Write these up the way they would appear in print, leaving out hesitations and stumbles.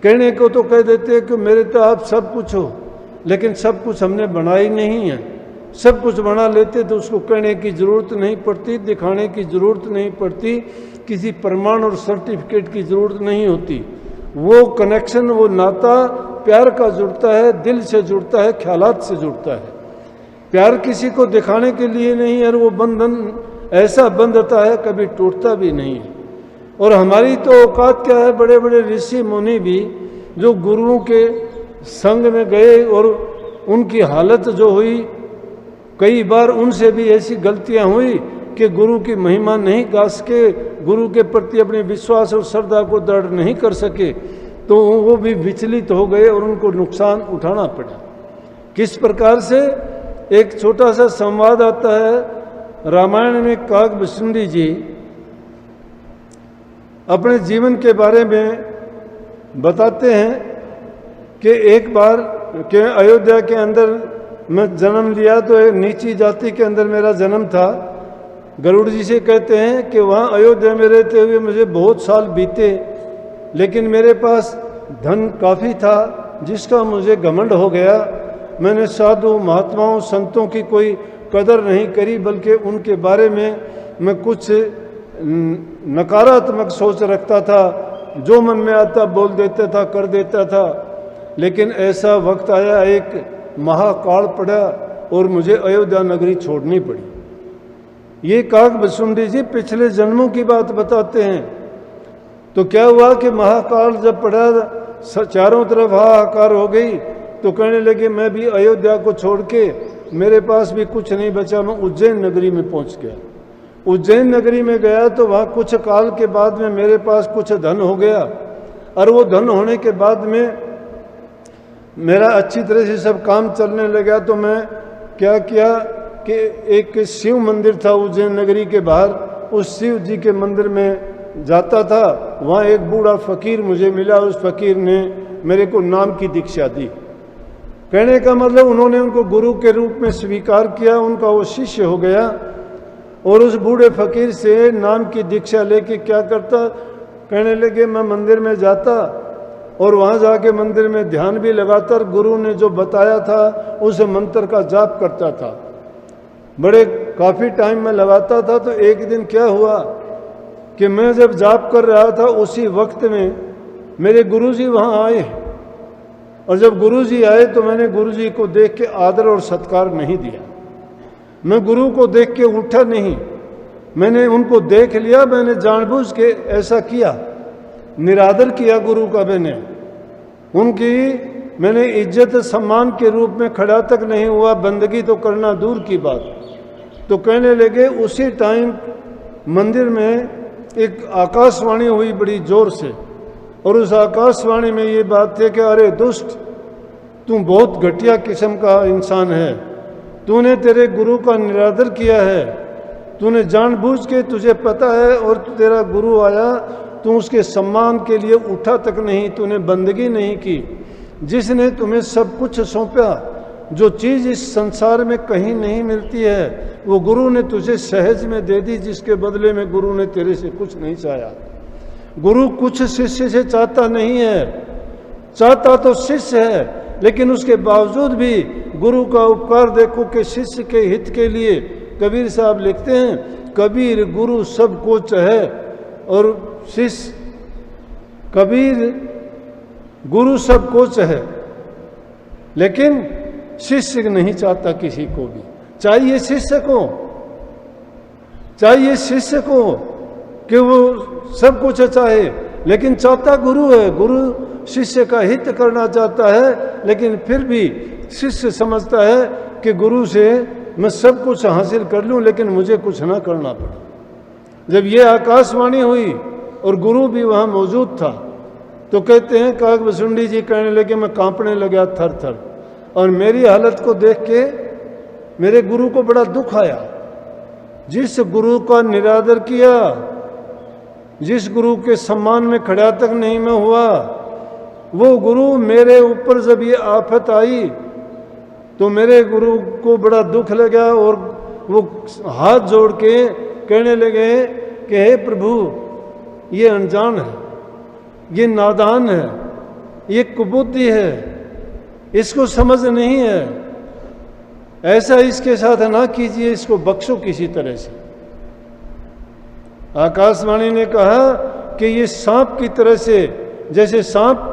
कहने को तो कह देते हैं कि मेरे तो आप सब कुछ हो, लेकिन सब कुछ हमने बना ही नहीं है। सब कुछ बना लेते तो उसको कहने की ज़रूरत नहीं पड़ती, दिखाने की ज़रूरत नहीं पड़ती, किसी प्रमाण और सर्टिफिकेट की ज़रूरत नहीं होती। वो कनेक्शन, वो नाता प्यार का जुड़ता है, दिल से जुड़ता है, ख्यालात से जुड़ता है। प्यार किसी को दिखाने के लिए नहीं है, और वो बंधन ऐसा बंधता है कभी टूटता भी नहीं है। और हमारी तो औकात क्या है, बड़े बड़े ऋषि मुनि भी जो गुरुओं के संग में गए और उनकी हालत जो हुई, कई बार उनसे भी ऐसी गलतियां हुई कि गुरु की महिमा नहीं गा सके, गुरु के प्रति अपने विश्वास और श्रद्धा को दृढ़ नहीं कर सके, तो वो भी विचलित हो गए और उनको नुकसान उठाना पड़ा। किस प्रकार से, एक छोटा सा संवाद आता है रामायण में। काकभूषुंडी जी अपने जीवन के बारे में बताते हैं कि एक बार के अयोध्या के अंदर मैं जन्म लिया, तो एक नीची जाति के अंदर मेरा जन्म था। गरुड़ जी से कहते हैं कि वहाँ अयोध्या में रहते हुए मुझे बहुत साल बीते, लेकिन मेरे पास धन काफ़ी था जिसका मुझे घमंड हो गया। मैंने साधु महात्माओं संतों की कोई कदर नहीं करी, बल्कि उनके बारे में मैं कुछ नकारात्मक सोच रखता था, जो मन में आता बोल देता था, कर देता था। लेकिन ऐसा वक्त आया, एक महाकाल पड़ा और मुझे अयोध्या नगरी छोड़नी पड़ी। ये काकभूषुंडी जी पिछले जन्मों की बात बताते हैं। तो क्या हुआ कि महाकाल जब पड़ा, चारों तरफ हाहाकार हो गई, तो कहने लगे मैं भी अयोध्या को छोड़ के, मेरे पास भी कुछ नहीं बचा, मैं उज्जैन नगरी में पहुंच गया। उज्जैन नगरी में गया तो वहाँ कुछ काल के बाद में मेरे पास कुछ धन हो गया, और वो धन होने के बाद में मेरा अच्छी तरह से सब काम चलने लगा। तो मैं क्या किया कि एक शिव मंदिर था उज्जैन नगरी के बाहर, उस शिव जी के मंदिर में जाता था। वहाँ एक बूढ़ा फकीर मुझे मिला, उस फकीर ने मेरे को नाम की दीक्षा दी। कहने का मतलब उन्होंने उनको गुरु के रूप में स्वीकार किया, उनका वो शिष्य हो गया। और उस बूढ़े फकीर से नाम की दीक्षा लेके क्या करता, कहने लगे मैं मंदिर में जाता और वहाँ जाके मंदिर में ध्यान भी लगाता, और गुरु ने जो बताया था उस मंत्र का जाप करता था। बड़े काफ़ी टाइम में लगाता था। तो एक दिन क्या हुआ कि मैं जब जाप कर रहा था, उसी वक्त में मेरे गुरुजी वहाँ आए, और जब गुरुजी आए तो मैंने गुरुजी को देख के आदर और सत्कार नहीं दिया। मैं गुरु को देख के उठा नहीं, मैंने उनको देख लिया, मैंने जानबूझ के ऐसा किया, निरादर किया गुरु का। मैंने इज्जत सम्मान के रूप में खड़ा तक नहीं हुआ, बंदगी तो करना दूर की बात। तो कहने लगे, उसी टाइम मंदिर में एक आकाशवाणी हुई बड़ी जोर से, और उस आकाशवाणी में ये बात थी कि अरे दुष्ट, तू बहुत घटिया किस्म का इंसान है, तूने तेरे गुरु का निरादर किया है, तूने जानबूझ के, तुझे पता है, और तेरा गुरु आया, तू उसके सम्मान के लिए उठा तक नहीं, तूने बंदगी नहीं की। जिसने तुम्हें सब कुछ सौंपा, जो चीज़ इस संसार में कहीं नहीं मिलती है, वो गुरु ने तुझे सहज में दे दी, जिसके बदले में गुरु ने तेरे से कुछ नहीं चाहा। गुरु कुछ शिष्य से चाहता नहीं है, चाहता तो शिष्य है, लेकिन उसके बावजूद भी गुरु का उपकार देखो कि शिष्य के हित के लिए कबीर साहब लिखते हैं, कबीर गुरु सबको चाहे, और शिष्य कबीर गुरु सबको चाहे, लेकिन शिष्य नहीं चाहता किसी को भी। चाहिए शिष्य को कि वो सब कुछ चाहे, लेकिन चाहता गुरु है। गुरु शिष्य का हित करना चाहता है, लेकिन फिर भी शिष्य समझता है कि गुरु से मैं सब कुछ हासिल कर लूं, लेकिन मुझे कुछ ना करना पड़े। जब ये आकाशवाणी हुई और गुरु भी वहाँ मौजूद था, तो कहते हैं काकभूषुंडी जी कहने लगे, मैं कांपने लगा थर थर, और मेरी हालत को देख के मेरे गुरु को बड़ा दुख आया। जिस गुरु का निरादर किया, जिस गुरु के सम्मान में खड़ा तक नहीं मैं हुआ, वो गुरु मेरे ऊपर जब ये आफत आई तो मेरे गुरु को बड़ा दुख लगा, और वो हाथ जोड़ के कहने लगे कि हे प्रभु, ये अनजान है, ये नादान है, ये कुबुद्धि है, इसको समझ नहीं है। ऐसा इसके साथ ना कीजिए, इसको बख्शो किसी तरह से। आकाशवाणी ने कहा कि ये सांप की तरह से, जैसे सांप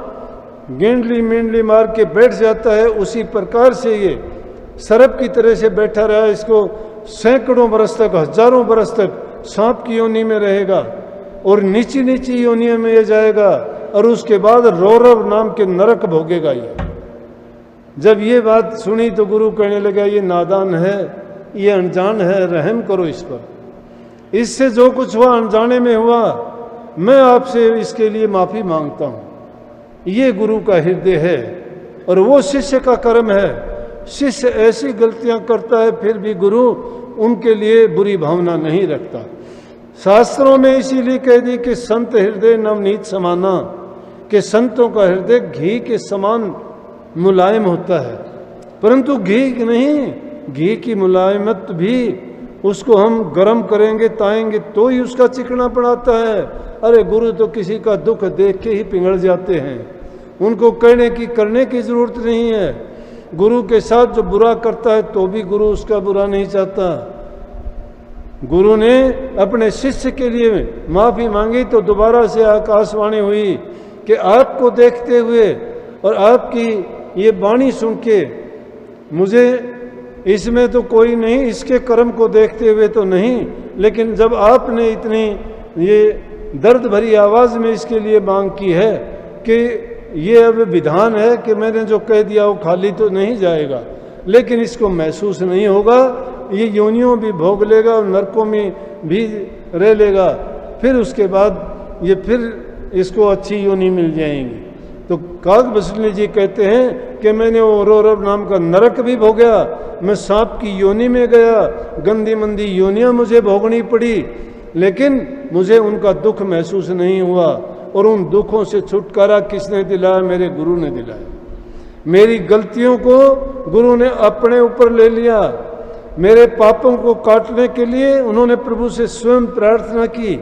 गेंडली मेंडली मार के बैठ जाता है, उसी प्रकार से ये सर्प की तरह से बैठा रहा। इसको सैकड़ों बरस तक, हजारों बरस तक सांप की योनि में रहेगा और नीची नीची योनियों में ये जाएगा और उसके बाद रौरव नाम के नरक भोगेगा ये। जब ये बात सुनी तो गुरु कहने लगा, ये नादान है, ये अनजान है, रहम करो इस पर। इससे जो कुछ हुआ अनजाने में हुआ, मैं आपसे इसके लिए माफी मांगता हूं। ये गुरु का हृदय है और वो शिष्य का कर्म है। शिष्य ऐसी गलतियां करता है फिर भी गुरु उनके लिए बुरी भावना नहीं रखता। शास्त्रों में इसीलिए कह दी कि संत हृदय नवनीत समाना, कि संतों का हृदय घी के समान मुलायम होता है। परंतु घी नहीं, घी की मुलायमत भी उसको हम गर्म करेंगे ताएंगे तो ही उसका चिकना पड़ाता है। अरे गुरु तो किसी का दुख देख के ही पिघल जाते हैं, उनको करने की जरूरत नहीं है। गुरु के साथ जो बुरा करता है तो भी गुरु उसका बुरा नहीं चाहता। गुरु ने अपने शिष्य के लिए माफी मांगी तो दोबारा से आकाशवाणी हुई कि आपको देखते हुए और आपकी ये वाणी सुन के मुझे इसमें तो कोई नहीं, इसके कर्म को देखते हुए तो नहीं, लेकिन जब आपने इतनी ये दर्द भरी आवाज़ में इसके लिए मांग की है कि ये अब विधान है कि मैंने जो कह दिया वो खाली तो नहीं जाएगा, लेकिन इसको महसूस नहीं होगा, ये योनियों भी भोग लेगा और नरकों में भी रह लेगा, फिर उसके बाद ये फिर इसको अच्छी योनि मिल जाएंगी। तो काकभूषणी जी कहते हैं कि मैंने वो रौरव नाम का नरक भी भोगा, मैं सांप की योनि में गया, गंदी मंदी योनियां मुझे भोगनी पड़ी, लेकिन मुझे उनका दुख महसूस नहीं हुआ। और उन दुखों से छुटकारा किसने दिलाया? मेरे गुरु ने दिलाया। मेरी गलतियों को गुरु ने अपने ऊपर ले लिया। मेरे पापों को काटने के लिए उन्होंने प्रभु से स्वयं प्रार्थना की